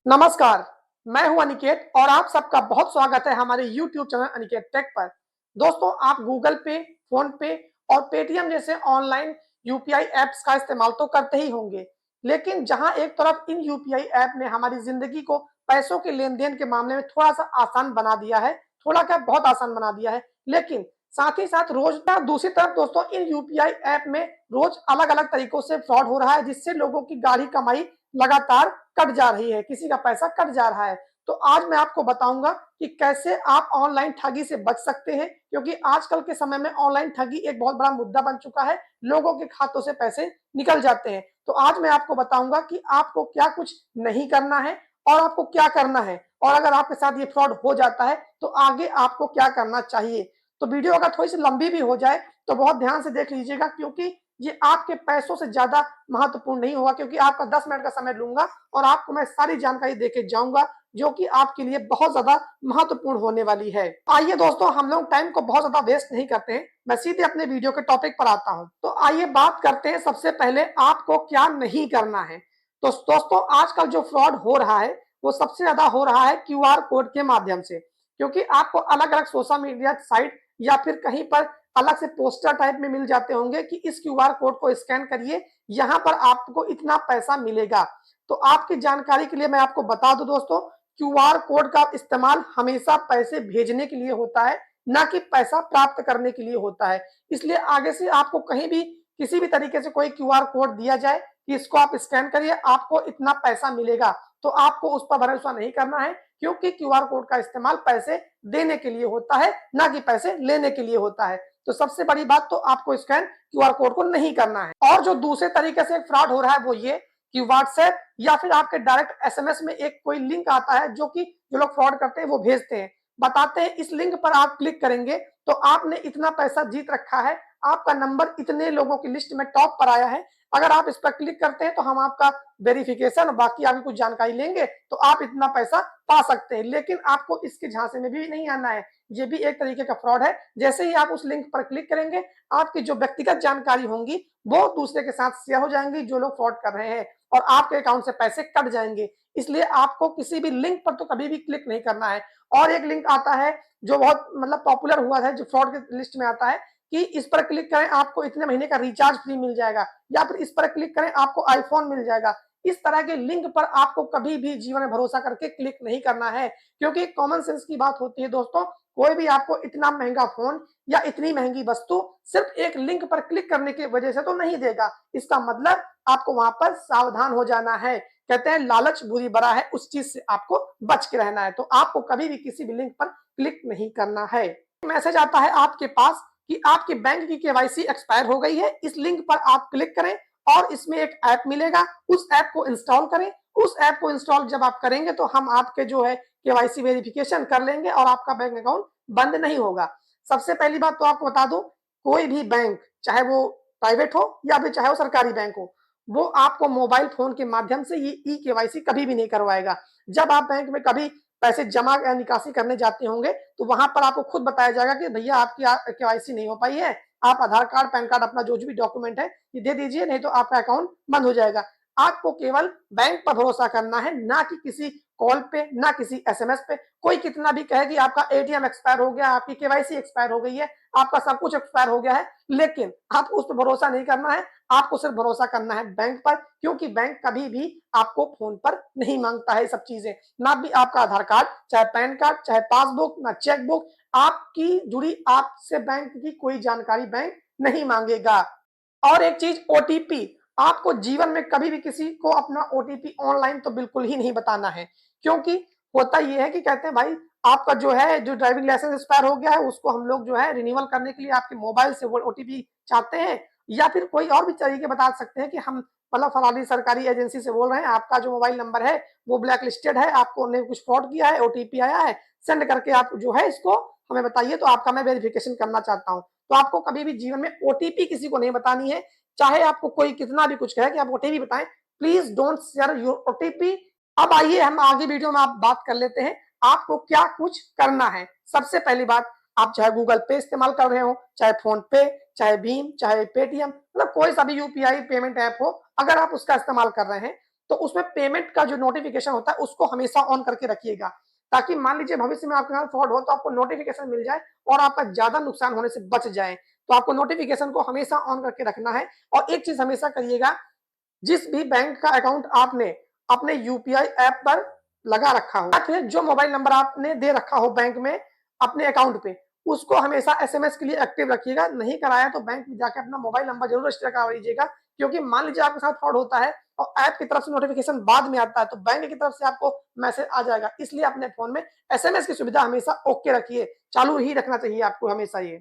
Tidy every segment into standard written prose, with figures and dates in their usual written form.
नमस्कार, मैं हूं अनिकेत और आप सबका बहुत स्वागत है हमारे YouTube चैनल अनिकेत टेक पर। दोस्तों, आप गूगल पे, फोन पे और पेटीएम जैसे ऑनलाइन यूपीआई ऐप्स का इस्तेमाल तो करते ही होंगे, लेकिन जहां एक तरफ इन यूपीआई ऐप ने हमारी जिंदगी को पैसों के लेन-देन के मामले में थोड़ा-सा आसान बना दिया है, थोड़ा क्या बहुत आसान बना दिया है, लेकिन साथ ही साथ रोज ना दूसरी तरफ दोस्तों इन यूपीआई ऐप में रोज अलग-अलग तरीकों से फ्रॉड हो रहा है, जिससे लोगों की गाढ़ी कमाई लगातार कट जा रही है, किसी का पैसा कट जा रहा है। तो आज मैं आपको बताऊंगा कि कैसे आप ऑनलाइन ठगी से बच सकते हैं, क्योंकि आजकल के समय में ऑनलाइन ठगी एक बहुत बड़ा मुद्दा बन चुका है। लोगों के खातों से पैसे निकल जाते हैं। तो आज मैं आपको बताऊंगा कि आपको क्या कुछ नहीं करना है और आपको क्या करना है, और अगर आपके साथ ये फ्रॉड हो जाता है तो आगे आपको क्या करना चाहिए। तो वीडियो अगर थोड़ी सी लंबी भी हो जाए तो बहुत ध्यान से देख लीजिएगा, क्योंकि ये आपके पैसों से ज्यादा महत्वपूर्ण नहीं होगा, क्योंकि आपका 10 मिनट का समय लूंगा और आपको मैं सारी जानकारी देके जाऊंगा जो कि आपके लिए बहुत ज्यादा महत्वपूर्ण होने वाली है। आइए दोस्तों, हम लोग टाइम को बहुत ज्यादा वेस्ट नहीं करते हैं, मैं सीधे अपने वीडियो के टॉपिक पर आता हूं। तो आइए बात करते हैं सबसे पहले आपको क्या नहीं करना है। तो दोस्तों, आजकल जो फ्रॉड हो रहा है वो सबसे ज्यादा हो रहा है क्यूआर कोड के माध्यम से, क्योंकि आपको अलग अलग सोशल मीडिया साइट या फिर कहीं पर अलग से पोस्टर टाइप में मिल जाते होंगे कि इस क्यूआर कोड को स्कैन करिए, यहाँ पर आपको इतना पैसा मिलेगा। तो आपकी जानकारी के लिए मैं आपको बता दूं दोस्तों, क्यूआर कोड का इस्तेमाल हमेशा पैसे भेजने के लिए होता है, ना कि पैसा प्राप्त करने के लिए होता है। इसलिए आगे से आपको कहीं भी किसी भी तरीके से कोई क्यूआर कोड दिया जाए कि इसको आप स्कैन करिए, आपको इतना पैसा मिलेगा, तो आपको उस पर भरोसा नहीं करना है, क्योंकि क्यूआर कोड का इस्तेमाल पैसे देने के लिए होता है, ना कि पैसे लेने के लिए होता है। तो सबसे बड़ी बात तो आपको स्कैन क्यूआर कोड को नहीं करना है। और जो दूसरे तरीके से फ्रॉड हो रहा है वो ये कि व्हाट्सएप या फिर आपके डायरेक्ट एसएमएस में एक कोई लिंक आता है, जो कि जो लोग फ्रॉड करते हैं वो भेजते हैं, बताते हैं इस लिंक पर आप क्लिक करेंगे तो आपने इतना पैसा जीत रखा है, आपका नंबर इतने लोगों की लिस्ट में टॉप पर आया है, अगर आप इस पर क्लिक करते हैं तो हम आपका वेरिफिकेशन बाकी आपकी कुछ जानकारी लेंगे तो आप इतना पैसा पा सकते हैं। लेकिन आपको इसके झांसे में भी नहीं आना है, ये भी एक तरीके का फ्रॉड है। जैसे ही आप उस लिंक पर क्लिक करेंगे, आपकी जो व्यक्तिगत जानकारी होंगी वो दूसरे के साथ शेयर हो जाएंगी जो लोग फ्रॉड कर रहे हैं, और आपके अकाउंट से पैसे कट जाएंगे। इसलिए आपको किसी भी लिंक पर तो कभी भी क्लिक नहीं करना है। और एक लिंक आता है जो बहुत मतलब पॉपुलर हुआ है, जो फ्रॉड के लिस्ट में आता है कि इस पर क्लिक करें आपको इतने महीने का रिचार्ज फ्री मिल जाएगा, या फिर इस पर क्लिक करें आपको आईफोन मिल जाएगा। इस तरह के लिंक पर आपको कभी भी जीवन में भरोसा करके क्लिक नहीं करना है, क्योंकि कॉमन सेंस की बात होती है दोस्तों। कोई भी आपको इतना महंगा फोन या इतनी महंगी वस्तु सिर्फ एक लिंक पर क्लिक करने की वजह से तो नहीं देगा। इसका मतलब आपको वहां पर सावधान हो जाना है। कहते हैं लालच बुरी बला है, उस चीज से आपको बच के रहना है। तो आपको कभी भी किसी भी लिंक पर क्लिक नहीं करना है। मैसेज आता है आपके पास कि आपके बैंक की केवाईसी एक्सपायर हो गई है, इस लिंक पर आप क्लिक करें और इसमें एक ऐप मिलेगा, उस ऐप को इंस्टॉल करें। उस ऐप को इंस्टॉल जब आप करेंगे तो हम आपके जो है केवाईसी वेरिफिकेशन कर लेंगे और आपका बैंक अकाउंट बंद नहीं होगा। सबसे पहली बात तो आपको बता दूं, कोई भी बैंक, चाहे वो प्राइवेट हो या फिर चाहे वो सरकारी बैंक हो, वो आपको मोबाइल फोन के माध्यम से ये ई केवाईसी कभी भी नहीं करवाएगा। जब आप बैंक में कभी पैसे जमा या निकासी करने जाते होंगे तो वहां पर आपको खुद बताया जाएगा कि भैया आपकी केवाईसी नहीं हो पाई है, आप आधार कार्ड पैन कार्ड अपना जो भी डॉक्यूमेंट है ये दे दीजिए, नहीं तो आपका अकाउंट बंद हो जाएगा। आपको केवल बैंक पर भरोसा करना है, ना कि किसी कॉल पे, ना किसी एसएमएस पे। कोई कितना भी कहे कि आपका एटीएम एक्सपायर हो गया, आपकी केवाईसी एक्सपायर हो गई है, आपका सब कुछ एक्सपायर हो गया है, लेकिन आपको उस पर भरोसा नहीं करना है। आपको सिर्फ भरोसा करना है बैंक पर, क्योंकि बैंक कभी भी आपको फोन पर नहीं मांगता है सब चीजें, ना भी आपका आधार कार्ड, चाहे पैन कार्ड, चाहे पासबुक, ना चेकबुक, आपकी जुड़ी आपसे बैंक की कोई जानकारी बैंक नहीं मांगेगा। और एक चीज, ओटीपी, आपको जीवन में कभी भी किसी को अपना ओटीपी ऑनलाइन तो बिल्कुल ही नहीं बताना है, क्योंकि होता ये है कि कहते हैं भाई आपका जो है जो ड्राइविंग लाइसेंस एक्सपायर हो गया है, उसको हम लोग जो है रिन्यूअल करने के लिए आपके मोबाइल से वो ओटीपी चाहते हैं, या फिर कोई और भी तरीके बता सकते हैं कि हम मतलब फलानी सरकारी एजेंसी से बोल रहे हैं, आपका जो मोबाइल नंबर है वो ब्लैक लिस्टेड है, आपको ने कुछ फ्रॉड किया है, ओटीपी आया है, सेंड करके आप जो है इसको हमें बताइए तो आपका मैं वेरिफिकेशन करना चाहता हूँ। तो आपको कभी भी जीवन में ओटीपी किसी को नहीं बतानी है, चाहे आपको कोई कितना भी कुछ कहे कि आप ओटीपी बताएं, please don't share your OTP. अब आइए हम आगे वीडियो में आप बात कर लेते हैं आपको क्या कुछ करना है। सबसे पहली बात, आप चाहे गूगल पे इस्तेमाल कर रहे हो, चाहे फोन पे, चाहे भीम, चाहे पेटीएम, मतलब कोई सा भी यूपीआई पेमेंट ऐप हो, अगर आप उसका इस्तेमाल कर रहे हैं तो उसमें पेमेंट का जो नोटिफिकेशन होता है उसको हमेशा ऑन करके रखिएगा, ताकि मान लीजिए भविष्य में आपके साथ फ्रॉड हो तो आपको नोटिफिकेशन मिल जाए और आपका ज्यादा नुकसान होने से बच जाए। तो आपको नोटिफिकेशन को हमेशा ऑन करके रखना है। और एक चीज हमेशा करिएगा, जिस भी बैंक का अकाउंट आपने अपने यूपीआई ऐप पर लगा रखा हो या फिर जो मोबाइल नंबर आपने दे रखा हो बैंक में अपने अकाउंट पे, उसको हमेशा एसएमएस के लिए एक्टिव रखिएगा। नहीं कराया तो बैंक में जाकर अपना मोबाइल नंबर जरूर रजिस्टर करवा लीजिएगा, क्योंकि मान लीजिए आपके साथ फ्रॉड होता है और ऐप की तरफ से नोटिफिकेशन बाद में आता है तो बैंक की तरफ से आपको मैसेज आ जाएगा। इसलिए अपने फोन में एसएमएस की सुविधा हमेशा ओके रखिए, चालू ही रखना चाहिए आपको हमेशा ये।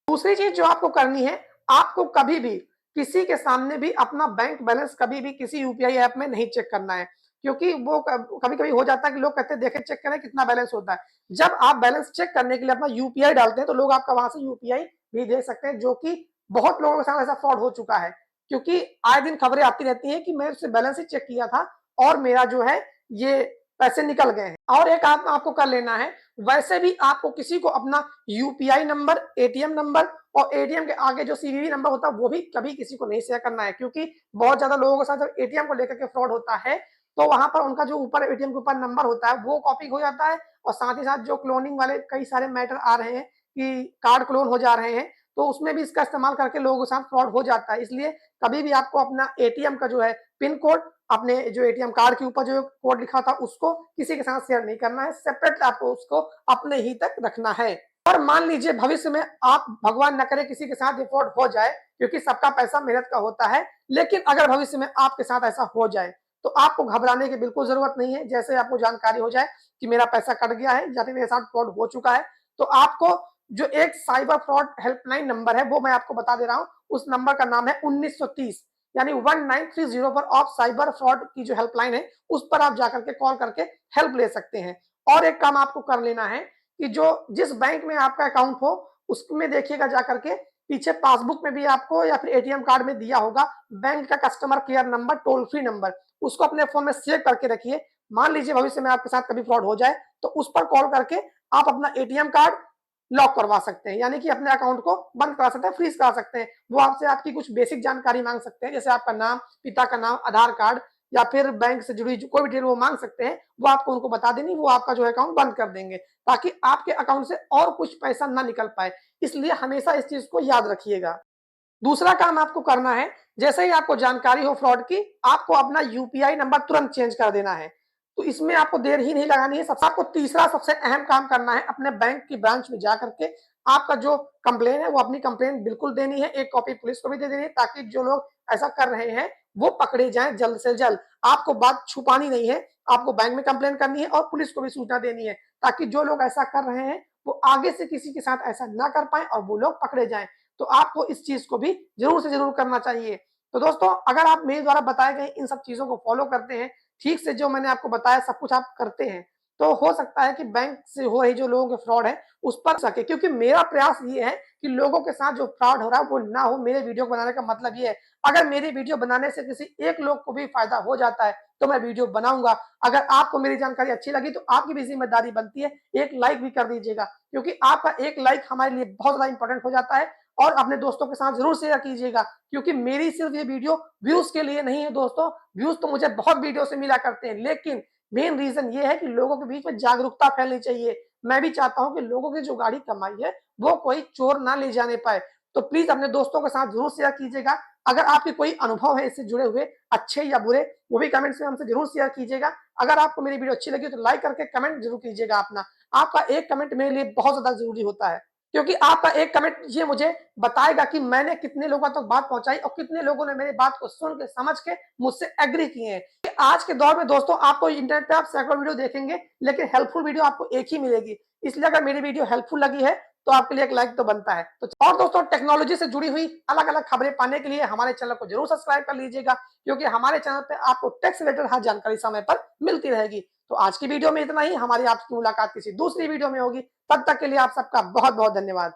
दूसरी चीज जो आपको करनी है, आपको कभी भी किसी के सामने भी अपना बैंक बैलेंस कभी भी किसी यूपीआई ऐप में नहीं चेक करना है, क्योंकि वो कभी-कभी हो जाता है कि लोग कहते हैं देखें चेक करें कितना बैलेंस होता है। जब आप बैलेंस चेक करने के लिए अपना यूपीआई डालते हैं तो लोग आपका वहां से यूपीआई भी देख सकते हैं, जो कि बहुत लोगों के साथ ऐसा फ्रॉड हो चुका है। क्योंकि आए दिन खबरें आती रहती हैं कि मैं उससे बैलेंस ही चेक किया था और मेरा जो है ये पैसे निकल गए हैं। और एक काम आपको कर लेना है, वैसे भी आपको किसी को अपना यूपीआई नंबर, एटीएम नंबर और एटीएम के आगे जो सीवीवी नंबर होता है वो भी कभी किसी को नहीं शेयर करना है, क्योंकि बहुत ज्यादा लोगों के साथ जब एटीएम को लेकर के फ्रॉड होता है तो वहां पर उनका जो ऊपर एटीएम के ऊपर नंबर होता है वो कॉपी हो जाता है, और साथ ही साथ जो क्लोनिंग वाले कई सारे मैटर आ रहे हैं कि कार्ड क्लोन हो जा रहे हैं, तो उसमें भी इसका इस्तेमाल करके लोगों के साथ फ्रॉड हो जाता है। इसलिए कभी भी आपको अपना एटीएम का जो है पिन कोड, अपने जो एटीएम कार्ड के ऊपर जो कोड लिखा था उसको किसी के साथ शेयर नहीं करना है, सेपरेट आपको उसको अपने ही तक रखना है। और मान लीजिए भविष्य में आप, भगवान न करे, किसी के साथ ये फ्रॉड हो जाए, क्योंकि सबका पैसा मेहनत का होता है, लेकिन अगर भविष्य में आपके साथ ऐसा हो जाए तो आपको घबराने की बिल्कुल जरूरत नहीं है। जैसे आपको जानकारी हो जाए कि मेरा पैसा कट गया है या फिर मेरे साथ फ्रॉड हो चुका है, तो आपको जो एक साइबर फ्रॉड हेल्पलाइन नंबर है वो मैं आपको बता दे रहा हूँ। उस नंबर का नाम है 1930, यानी 1930 पर ऑफ साइबर फ्रॉड की जो हेल्पलाइन है उस पर आप जाकर के कॉल करके हेल्प ले सकते हैं। और एक काम आपको कर लेना है कि जो जिस बैंक में आपका अकाउंट हो उसमें देखिएगा जाकर के, पीछे पासबुक में भी आपको या फिर एटीएम कार्ड में दिया होगा बैंक का customer care number, toll free number, उसको अपने फोन में सेव करके रखिए। मान लीजिए भविष्य में आपके साथ कभी फ्रॉड हो जाए तो उस पर कॉल करके आप अपना एटीएम कार्ड लॉक करवा सकते हैं, यानी कि अपने अकाउंट को बंद करा सकते हैं, फ्रीज करा सकते हैं। वो आपसे आपकी कुछ बेसिक जानकारी मांग सकते हैं, जैसे आपका नाम, पिता का नाम, आधार कार्ड या फिर बैंक से जुड़ी कोई भी डिटेल वो मांग सकते हैं। वो आपको उनको बता देनी, वो आपका जो है अकाउंट बंद कर देंगे, ताकि आपके अकाउंट से और कुछ पैसा ना निकल पाए। इसलिए हमेशा इस चीज को याद रखिएगा। दूसरा काम आपको करना है, जैसे ही आपको जानकारी हो फ्रॉड की, आपको अपना यूपीआई नंबर तुरंत चेंज कर देना है। तो इसमें आपको देर ही नहीं लगानी है। सबसे आपको तीसरा सबसे अहम काम करना है, अपने बैंक की ब्रांच में जा करके आपका जो कंप्लेन है वो अपनी कंप्लेन बिल्कुल देनी है, एक कॉपी पुलिस को भी दे देनी है, ताकि जो लोग ऐसा कर रहे हैं वो पकड़े जाएं जल्द से जल्द। आपको बात छुपानी नहीं है, आपको बैंक में कंप्लेन करनी है और पुलिस को भी सूचना देनी है, ताकि जो लोग ऐसा कर रहे हैं वो आगे से किसी के साथ ऐसा ना कर पाए और वो लोग पकड़े जाएं। तो आपको इस चीज को भी जरूर से जरूर करना चाहिए। तो दोस्तों, अगर आप मेरे द्वारा बताए गए इन सब चीजों को फॉलो करते हैं, ठीक से जो मैंने आपको बताया सब कुछ आप करते हैं, तो हो सकता है कि बैंक से हो रही जो लोगों के फ्रॉड है उस पर सके। क्योंकि मेरा प्रयास ये है कि लोगों के साथ जो फ्रॉड हो रहा है वो ना हो। मेरे वीडियो बनाने का मतलब ये है, अगर मेरी वीडियो बनाने से किसी एक लोग को भी फायदा हो जाता है तो मैं वीडियो बनाऊंगा। अगर आपको मेरी जानकारी अच्छी लगी तो आपकी भी जिम्मेदारी बनती है, एक लाइक भी कर दीजिएगा, क्योंकि आपका एक लाइक हमारे लिए बहुत ज्यादा इंपॉर्टेंट हो जाता है। और अपने दोस्तों के साथ जरूर शेयर कीजिएगा, क्योंकि मेरी सिर्फ ये वीडियो व्यूज के लिए नहीं है दोस्तों। व्यूज तो मुझे बहुत वीडियो से मिला करते हैं, लेकिन मेन रीजन ये है कि लोगों के बीच में जागरूकता फैलनी चाहिए। मैं भी चाहता हूं कि लोगों की जो गाड़ी कमाई है वो कोई चोर ना ले जाने पाए। तो प्लीज अपने दोस्तों के साथ जरूर शेयर कीजिएगा। अगर आपके कोई अनुभव है इससे जुड़े हुए, अच्छे या बुरे, वो भी कमेंट्स में हमसे जरूर शेयर कीजिएगा। अगर आपको मेरी वीडियो अच्छी लगी तो लाइक करके कमेंट जरूर कीजिएगा अपना। आपका एक कमेंट मेरे लिए बहुत ज्यादा जरूरी होता है, क्योंकि आपका एक कमेंट ये मुझे बताएगा कि मैंने कितने लोगों तक बात पहुंचाई और कितने लोगों ने मेरी बात को सुन के, समझ के मुझसे एग्री किए हैं। आज के दौर में दोस्तों आपको इंटरनेट पे आप सैकड़ों वीडियो देखेंगे, लेकिन हेल्पफुल वीडियो आपको एक ही मिलेगी। इसलिए अगर मेरी वीडियो हेल्पफुल लगी है तो आपके लिए एक लाइक तो बनता है। तो और दोस्तों, टेक्नोलॉजी से जुड़ी हुई अलग अलग खबरें पाने के लिए हमारे चैनल को जरूर सब्सक्राइब कर लीजिएगा, क्योंकि हमारे चैनल पे आपको टेक से रिलेटेड हर जानकारी समय पर मिलती रहेगी। तो आज की वीडियो में इतना ही। हमारी आपकी मुलाकात किसी दूसरी वीडियो में होगी। तब तक के लिए आप सबका बहुत बहुत धन्यवाद।